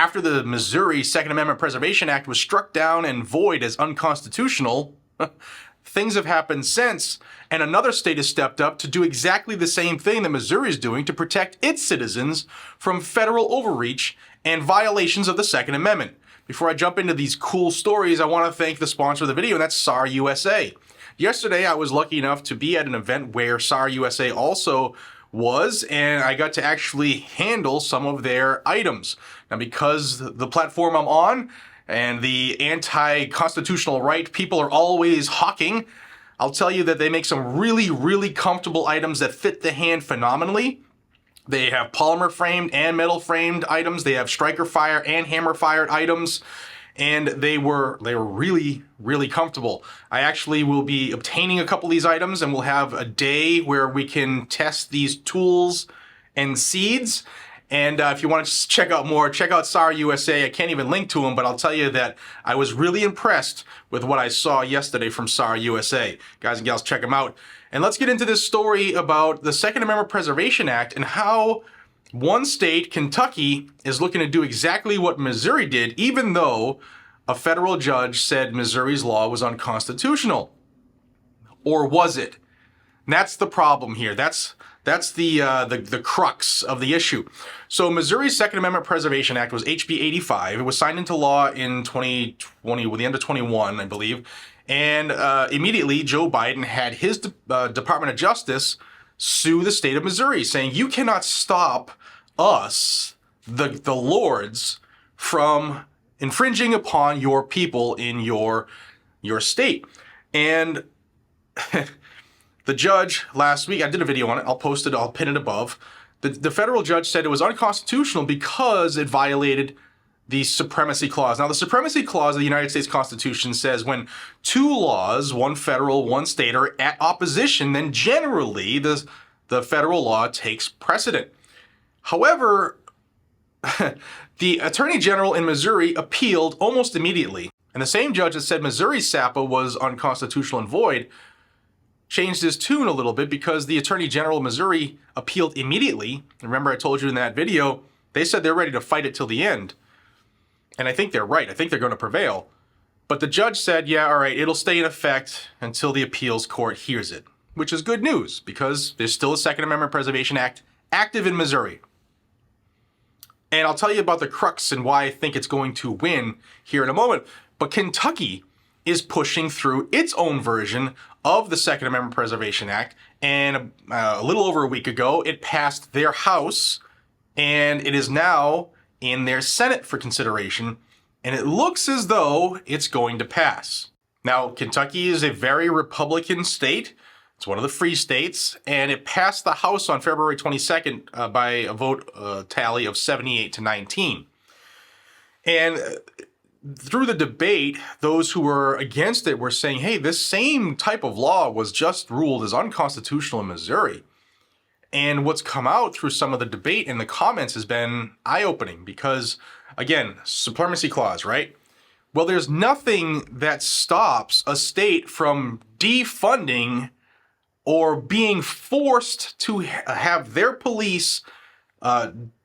after the Missouri Second Amendment Preservation Act was struck down and void as unconstitutional, things have happened since, and another state has stepped up to do exactly the same thing that Missouri is doing to protect its citizens from federal overreach and violations of the Second Amendment. Before I jump into these cool stories, I want to thank the sponsor of the video, and that's SAR USA. Yesterday, I was lucky enough to be at an event where SAR USA also was, and I got to actually handle some of their items. Now, because the platform I'm on and the anti-constitutional right people are always hawking, I'll tell you that they make some really, really comfortable items that fit the hand phenomenally. They have polymer framed and metal framed items. They have striker fire and hammer fired items. And they were really, really comfortable. I actually will be obtaining a couple of these items, and we'll have a day where we can test these tools and seeds. And if you want to check out more, check out SAR USA. I can't even link to them, but I'll tell you that I was really impressed with what I saw yesterday from SAR USA. Guys and gals, check them out. And let's get into this story about the Second Amendment Preservation Act and how one state, Kentucky, is looking to do exactly what Missouri did, even though a federal judge said Missouri's law was unconstitutional. Or was it? And that's the problem here. That's the crux of the issue. So Missouri's Second Amendment Preservation Act was HB 85. It was signed into law in 2020, with the end of 21, I believe. And immediately, Joe Biden had his Department of Justice sue the state of Missouri, saying you cannot stop us, the lords, from infringing upon your people in your state. And the judge last week, I did a video on it, I'll post it, I'll pin it above. The federal judge said it was unconstitutional because it violated the Supremacy Clause. Now, the Supremacy Clause of the United States Constitution says when two laws, one federal, one state, are at opposition, then generally the federal law takes precedent. However, the Attorney General in Missouri appealed almost immediately. And the same judge that said Missouri's SAPA was unconstitutional and void changed his tune a little bit because the Attorney General of Missouri appealed immediately. Remember, I told you in that video, they said they're ready to fight it till the end. And I think they're right. I think they're going to prevail. But the judge said, yeah, all right, it'll stay in effect until the appeals court hears it, which is good news because there's still a Second Amendment Preservation Act active in Missouri. And I'll tell you about the crux and why I think it's going to win here in a moment. But Kentucky is pushing through its own version of the Second Amendment Preservation Act. And a little over a week ago, it passed their House, and it is now in their Senate for consideration. And it looks as though it's going to pass. Now, Kentucky is a very Republican state. It's one of the free states, and it passed the House on February 22nd by a vote tally of 78 to 19. And through the debate, those who were against it were saying, hey, this same type of law was just ruled as unconstitutional in Missouri. And what's come out through some of the debate and the comments has been eye-opening because, again, Supremacy Clause, right? Well, there's nothing that stops a state from defunding or being forced to have their police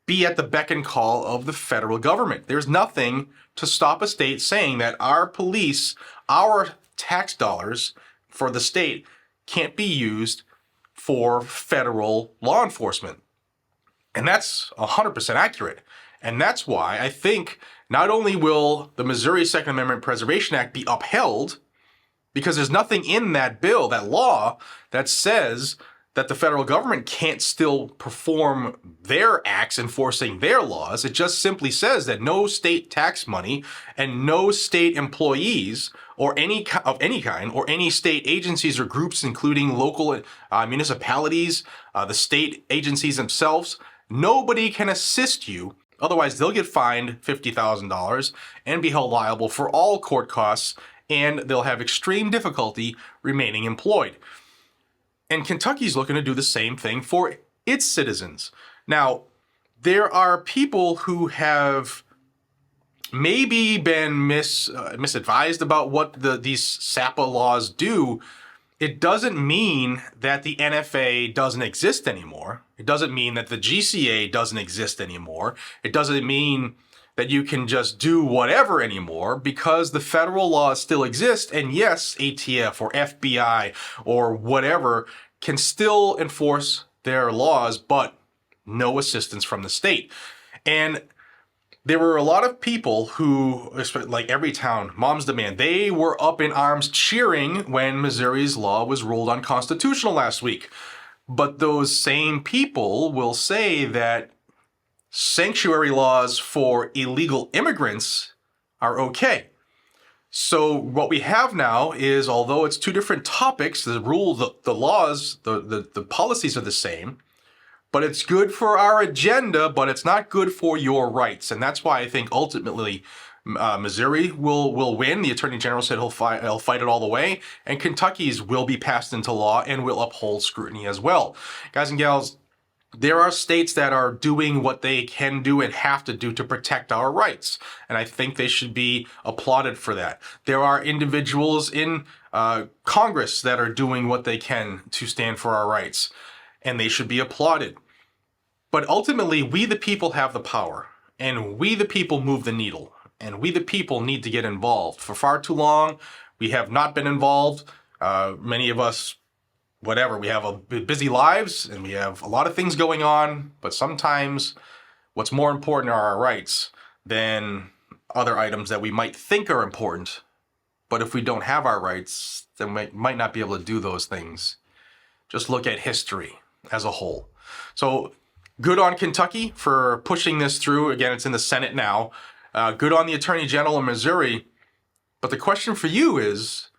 be at the beck and call of the federal government. There's nothing to stop a state saying that our police, our tax dollars for the state can't be used for federal law enforcement. And that's 100% accurate. And that's why I think not only will the Missouri Second Amendment Preservation Act be upheld, because there's nothing in that bill, that law, that says that the federal government can't still perform their acts enforcing their laws. It just simply says that no state tax money and no state employees or any kind or any state agencies or groups, including local municipalities, the state agencies themselves, nobody can assist you. Otherwise, they'll get fined $50,000 and be held liable for all court costs, and they'll have extreme difficulty remaining employed. And Kentucky's looking to do the same thing for its citizens. Now, there are people who have maybe been misadvised about what these SAPA laws do. It doesn't mean that the NFA doesn't exist anymore. It doesn't mean that the GCA doesn't exist anymore. It doesn't mean that you can just do whatever anymore because the federal laws still exist. And yes, ATF or FBI or whatever can still enforce their laws, but no assistance from the state. And there were a lot of people who, like Everytown, Moms Demand, they were up in arms cheering when Missouri's law was ruled unconstitutional last week. But those same people will say that sanctuary laws for illegal immigrants are okay. So what we have now is, although it's two different topics, the laws, the policies are the same, but it's good for our agenda, but it's not good for your rights. And that's why I think ultimately Missouri will win. The Attorney General said he'll fight it all the way. And Kentucky's will be passed into law and will uphold scrutiny as well. Guys and gals, there are states that are doing what they can do and have to do to protect our rights. And I think they should be applauded for that. There are individuals in Congress that are doing what they can to stand for our rights, and they should be applauded. But ultimately, we the people have the power, and we the people move the needle, and we the people need to get involved. For far too long, we have not been involved. Many of us, whatever, we have busy lives and we have a lot of things going on, but sometimes what's more important are our rights than other items that we might think are important. But if we don't have our rights, then we might not be able to do those things. Just look at history as a whole. So good on Kentucky for pushing this through. Again, it's in the Senate now. Good on the Attorney General in Missouri. But the question for you is,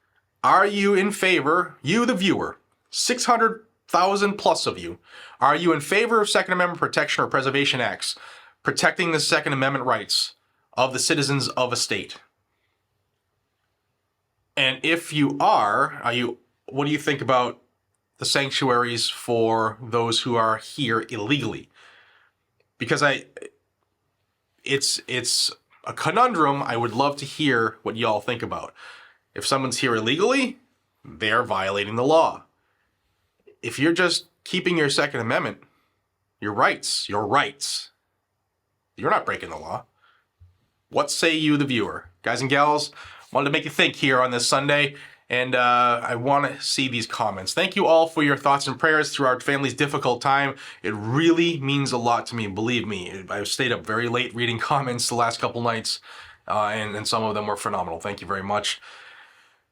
are you in favor, you the viewer, 600,000 plus of you, are you in favor of Second Amendment protection or preservation acts protecting the Second Amendment rights of the citizens of a state? And if you are what do you think about the sanctuaries for those who are here illegally? Because it's a conundrum I would love to hear what y'all think about. If someone's here illegally, they're violating the law. If you're just keeping your Second Amendment, your rights, you're not breaking the law. What say you, the viewer? Guys and gals, wanted to make you think here on this Sunday, and I want to see these comments. Thank you all for your thoughts and prayers through our family's difficult time. It really means a lot to me, believe me. I've stayed up very late reading comments the last couple nights, and some of them were phenomenal. Thank you very much.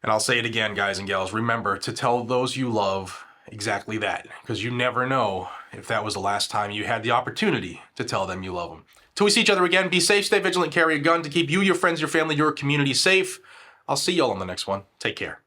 And I'll say it again, guys and gals, remember to tell those you love exactly that, because you never know if that was the last time you had the opportunity to tell them you love them. Till we see each other again, be safe, stay vigilant, carry a gun to keep you, your friends, your family, your community safe. I'll see y'all on the next one. Take care.